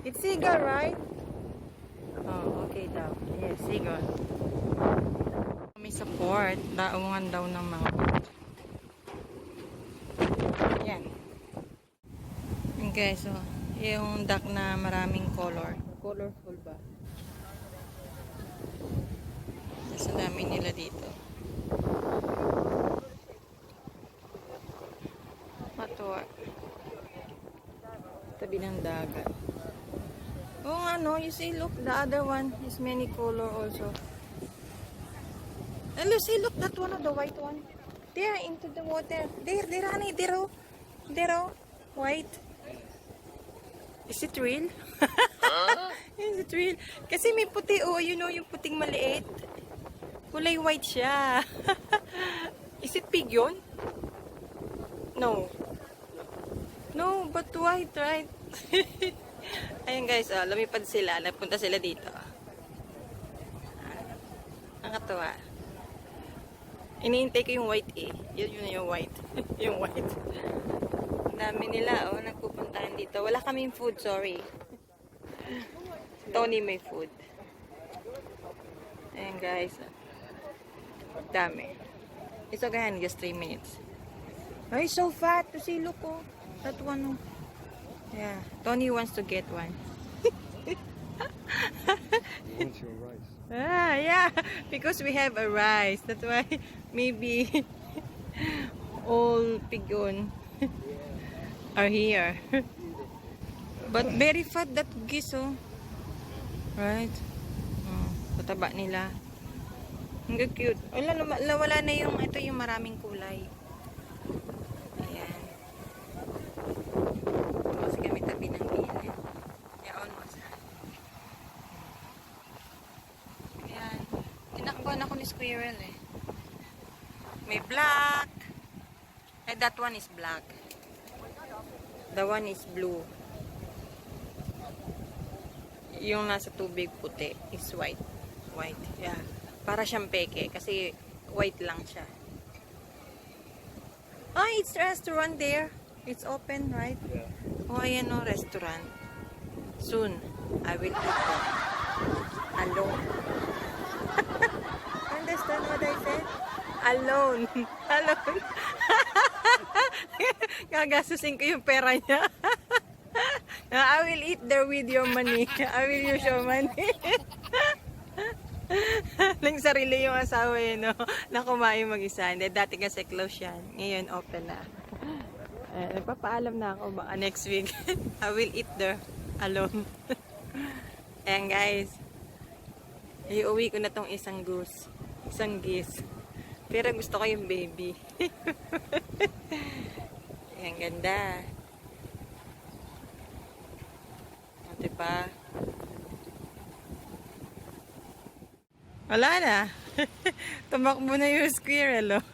It's seagull, right? Oh, okay daw. Yes, seagull. May support. Daungan daw ng mga boat. Yan. Okay, so, yung dock na maraming color. Colorful ba? Mas dami nila dito. Matuwa. Tabi ng dagat. Oh, ano, you see, look, the other one is many color also. And you see, look, that one, the white one. There, into the water. There, honey, there, oh. There, oh. White. Is it real? Is it real? Kasi may puti, oh, you know, yung puting maliit. Kulay white siya. Is it pig yun? No. No, but white, right? Ayun guys, oh, lumipad sila. Napunta sila dito. Nakakatuwa. Iniintay ko yung white eh. Yun yung white. Yung white. Ang dami nila, oh, nagpupuntahan dito. Wala kaming food, sorry. Tony may food. Ayun guys. Dami. It's okay, just 3 minutes. Ay, so fat. To see, look, oh. That one, oh. Yeah, Tony wants to get one. What's your rice? Ah, yeah, because we have a rice. That's why maybe all pigeon are here. But very fat that geese, oh. Right? Oh, tataba nila. Ang cute. Wala na yung, ito yung maraming kulay. Ayan. Kasi kami tabi ng gilid. Yeah, almost. Ayan. Tinakbuhan ako ni Squirrel eh. May black. Eh, that one is black. The one is blue. Yung nasa tubig puti is white. White, yeah. Para siyang peke kasi white lang siya. Ah, it's restaurant there. It's open, right? Yeah. Oh, ayan o, restaurant. Soon, I will eat there. Alone. Understand what I said? Alone. Alone. Gagasusin ko yung pera niya. I will eat there with your money. I will use your money. Nang sarili yung asawa yun, no? Na kumain mag-isa. Hindi, dati kasi close yan. Ngayon, open na. Nagpapaalam na ako baka next week. I will eat there alone. Ayan guys. Iuwi ko na tong isang goose. Isang geese. Pero gusto ko yung baby. Ayan, ganda. O, diba? Wala na. Tumakbo na yung squirrel, oh.